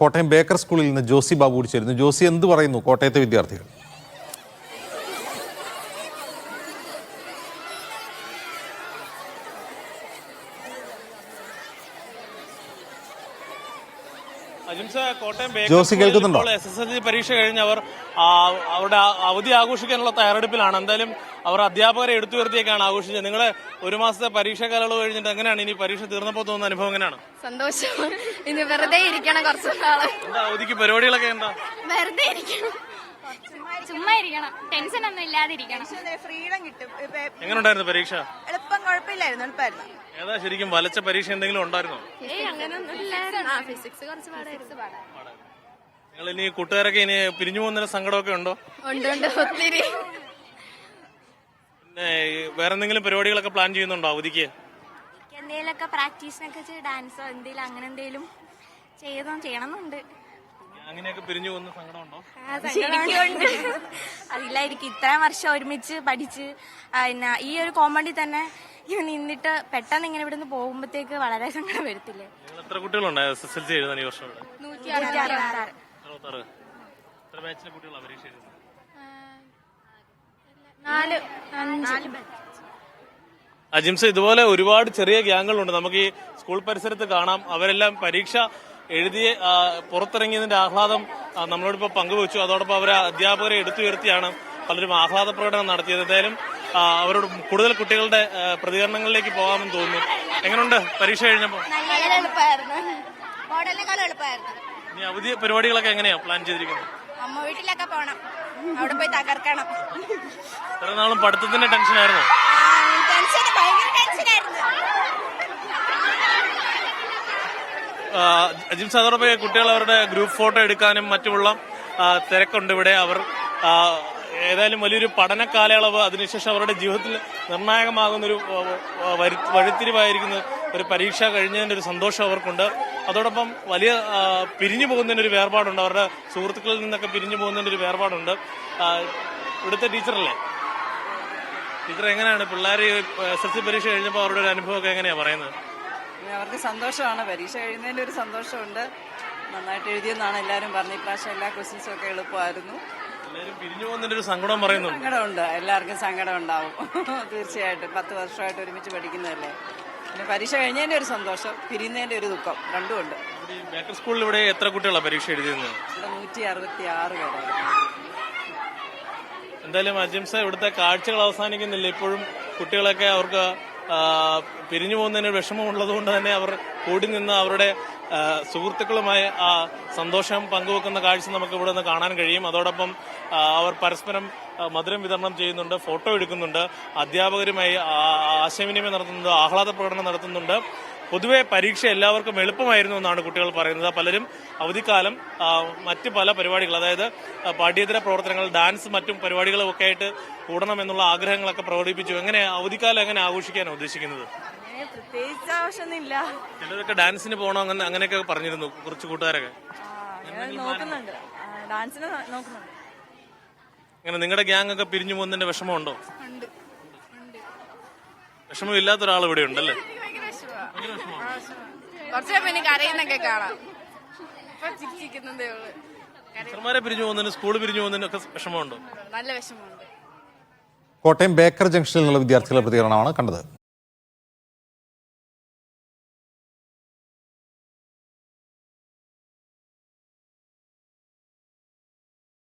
Kottayam Baker സ്കൂളിൽ നിന്ന് ജോസി ബാബു കൂടി ചേരുന്നു. ജോസി, എന്ത് പറയുന്നു കോട്ടയത്തെ വിദ്യാർത്ഥികൾ? ജോസി കേൾക്കുന്നുണ്ടോ? SSLC പരീക്ഷ കഴിഞ്ഞ് അവരുടെ അവധി ആഘോഷിക്കാനുള്ള തയ്യാറെടുപ്പിലാണ്. എന്തായാലും അവർ അധ്യാപകരെ എടുത്തു വരുത്തിയൊക്കെയാണ് ആഘോഷിച്ചത്. നിങ്ങളെ ഒരു മാസത്തെ പരീക്ഷാ കാലയളവ് കഴിഞ്ഞിട്ട് എങ്ങനെയാണ് ഇനി പരീക്ഷ തീർന്നപ്പോൾ തോന്നുന്ന അനുഭവം എങ്ങനെയാണ്? സന്തോഷം. ഇനി വെറുതെ ഇരിക്കണം കുറച്ച് നാള്. എന്താ അവധിക്ക് പരിപാടികളൊക്കെ എന്താ? വെറുതെ ഇരിക്കണം, ചുമ്മാ ഇരിക്കണം, ടെൻഷൻ ഒന്നും ഇല്ലാതിരിക്കണം. ഫ്രീഡം കിട്ടും. എങ്ങനെയുണ്ടായിരുന്നു പരീക്ഷ? എളുപ്പം കുഴപ്പമില്ലായിരുന്നു, എളുപ്പമായിരുന്നു. ഏതാ ശരിക്കും വലച്ച പരീക്ഷ എന്തെങ്കിലും ഉണ്ടായിരുന്നോ? ഫിസിക്സ് കുറച്ച് പാടായിരുന്നു. നിങ്ങൾ ഇനി കൂട്ടുകാരൊക്കെ ഇനി പിരിഞ്ഞു പോകുന്നതിന് സങ്കടമൊക്കെ ഉണ്ടോ? ഉണ്ട്, ഒത്തിരി. പിന്നെ വേറെ എന്തെങ്കിലും പരിപാടികളൊക്കെ പ്ലാൻ ചെയ്യുന്നുണ്ടോ അവധിക്ക്? എന്തെങ്കിലുമൊക്കെ പ്രാക്ടീസിനൊക്കെ ഡാൻസോ എന്തെങ്കിലും അങ്ങനെ എന്തെങ്കിലും ചെയ്യണമെന്നുണ്ട്. അങ്ങനെയൊക്കെ പിരിഞ്ഞു പോകുന്ന സങ്കടമുണ്ടോ? അതില്ലായിരിക്കും. ഇത്രയും വർഷം ഒരുമിച്ച് പഠിച്ച് പിന്നെ ഈ ഒരു കോമ്പൗണ്ടിൽ തന്നെ നിന്നിട്ട് പെട്ടെന്ന് ഇങ്ങനെ ഇവിടുന്ന് പോകുമ്പോഴത്തേക്ക് വളരെ സങ്കടം വരത്തില്ലേ? എത്ര കുട്ടികളുണ്ട് SSLC എഴുതാൻ ഈ വർഷം? 166. എത്ര ബാച്ചിലെ കുട്ടികളാണ് പരീക്ഷ എഴുതുന്നത്? 4-5. അജിംസ്, ഇതുപോലെ ഒരുപാട് ചെറിയ ഗ്യാങ്ങുകളുണ്ട് നമുക്ക് ഈ സ്കൂൾ പരിസരത്ത് കാണാം. അവരെല്ലാം പരീക്ഷ എഴുതി പുറത്തിറങ്ങിയതിന്റെ ആഹ്ലാദം നമ്മളോടിപ്പോൾ പങ്കുവച്ചു. അതോടൊപ്പം അവരെ അധ്യാപകരെ എടുത്തുയർത്തിയാണ് പലരും ആഹ്ലാദ പ്രകടനം നടത്തിയത്. എന്തായാലും അവരോട് കൂടുതൽ കുട്ടികളുടെ പ്രതികരണങ്ങളിലേക്ക് പോകാമെന്ന് തോന്നുന്നു. എങ്ങനെയുണ്ട് പരീക്ഷ കഴിഞ്ഞപ്പോൾ? ഇനി അവധി പരിപാടികളൊക്കെ എങ്ങനെയാ പ്ലാൻ ചെയ്തിരിക്കുന്നത്? അമ്മ വീട്ടിലൊക്കെ പോണം, അവിടെ പോയി തകർക്കണം. ഇത്ര നാളും പഠിത്തത്തിന്റെ ടെൻഷനായിരുന്നോ? അജിംസ്, അതോടൊപ്പം കുട്ടികൾ അവരുടെ ഗ്രൂപ്പ് ഫോട്ടോ എടുക്കാനും മറ്റുമുള്ള തിരക്കുണ്ട് ഇവിടെ. അവർ ഏതായാലും വലിയൊരു പഠന കാലയളവ്, അതിനുശേഷം അവരുടെ ജീവിതത്തിൽ നിർണായകമാകുന്നൊരു വഴിത്തിരിവായിരിക്കുന്ന ഒരു പരീക്ഷ കഴിഞ്ഞതിന്റെ ഒരു സന്തോഷം അവർക്കുണ്ട്. അതോടൊപ്പം വലിയ പിരിഞ്ഞു പോകുന്നതിന്റെ ഒരു വേർപാടുണ്ട്. അവരുടെ സുഹൃത്തുക്കളിൽ നിന്നൊക്കെ പിരിഞ്ഞു പോകുന്നതിന്റെ ഒരു വേർപാടുണ്ട്. ഇവിടുത്തെ ടീച്ചറല്ലേ? ടീച്ചർ, എങ്ങനെയാണ് പിള്ളേർ SSLC പരീക്ഷ കഴിഞ്ഞപ്പോൾ അവരുടെ ഒരു അനുഭവമൊക്കെ എങ്ങനെയാ പറയുന്നത്? അവർക്ക് സന്തോഷമാണ്, പരീക്ഷ കഴിയുന്നതിന്റെ ഒരു സന്തോഷമുണ്ട്. നന്നായിട്ട് എഴുതിയെന്നാണ് എല്ലാവരും പറഞ്ഞത്. ഇപ്രാവശ്യം എല്ലാ ക്വസ്റ്റ്യൻസും ഒക്കെ എളുപ്പമായിരുന്നു. എല്ലാവരും പിരിഞ്ഞു പോകുന്നതിന്റെ ഒരു സങ്കടം പറയുന്നുണ്ട്. സങ്കടമുണ്ട്, എല്ലാവർക്കും സങ്കടം ഉണ്ടാവും തീർച്ചയായിട്ടും. 10 വർഷമായിട്ട് ഒരുമിച്ച് പഠിക്കുന്നതല്ലേ. പിന്നെ പരീക്ഷ കഴിഞ്ഞതിന്റെ ഒരു സന്തോഷം, പിരിയുന്നതിന്റെ ഒരു ദുഃഖം, രണ്ടും ഉണ്ട്. ബേക്കർ സ്കൂളിൽ ഇവിടെ എത്ര കുട്ടികളാണ് പരീക്ഷ എഴുതിയത്? ഇവിടെ 166 പേരായിരുന്നു. എന്തായാലും അജിംസ, ഇവിടുത്തെ കാഴ്ചകൾ അവസാനിക്കുന്നില്ല. ഇപ്പോഴും കുട്ടികളൊക്കെ അവർക്ക് പിരിഞ്ഞു പോകുന്നതിന് വിഷമമുള്ളത് കൊണ്ട് തന്നെ അവർ കൂടി നിന്ന് അവരുടെ സുഹൃത്തുക്കളുമായി ആ സന്തോഷം പങ്കുവെക്കുന്ന കാഴ്ച നമുക്ക് ഇവിടെ നിന്ന് കാണാൻ കഴിയും. അതോടൊപ്പം അവർ പരസ്പരം മധുരം വിതരണം ചെയ്യുന്നുണ്ട്, ഫോട്ടോ എടുക്കുന്നുണ്ട്, അധ്യാപകരുമായി ആശയവിനിമയം നടത്തുന്നുണ്ട്, ആഹ്ലാദ പ്രകടനം നടത്തുന്നുണ്ട്. പൊതുവെ പരീക്ഷ എല്ലാവർക്കും എളുപ്പമായിരുന്നു എന്നാണ് കുട്ടികൾ പറയുന്നത്. പലരും അവധിക്കാലം മറ്റ് പല പരിപാടികൾ, അതായത് പാഠ്യേതര പ്രവർത്തനങ്ങൾ, ഡാൻസ്, മറ്റും പരിപാടികളും ഒക്കെ ആയിട്ട് കൂടണമെന്നുള്ള ആഗ്രഹങ്ങളൊക്കെ പ്രകടിപ്പിച്ചു. എങ്ങനെ അവധിക്കാലം എങ്ങനെ ആഘോഷിക്കാനാണ് ഉദ്ദേശിക്കുന്നത്? പ്രത്യേകിച്ച് ആവശ്യമൊന്നുമില്ല. ചിലരൊക്കെ ഡാൻസിന് പോകണം അങ്ങനെയൊക്കെ പറഞ്ഞിരുന്നു കുറച്ച് കൂട്ടുകാരൊക്കെ. നോക്കുന്നുണ്ട്, ഡാൻസിന് നോക്കുന്നുണ്ട്. അങ്ങനെ നിങ്ങളുടെ ഗ്യാങ് ഒക്കെ പിരിഞ്ഞു പോകുന്നതിന്റെ വിഷമമുണ്ടോ? വിഷമം ഇല്ലാത്ത ഒരാൾ ഇവിടെ ഉണ്ടല്ലേ? കുറച്ച് പിന്നെ കരയുന്നൊക്കെ കാണാം. ടീച്ചർമാരെ പിരിഞ്ഞു പോകുന്നതിന്, സ്കൂൾ പിരിഞ്ഞു പോകുന്നതിനും ഒക്കെ വിഷമമുണ്ടോ? നല്ല വിഷമമുണ്ട്. കോട്ടയം ബേക്കർ ജംഗ്ഷനിൽ നിന്നുള്ള വിദ്യാർത്ഥികളുടെ പ്രതികരണമാണ് കണ്ടത്.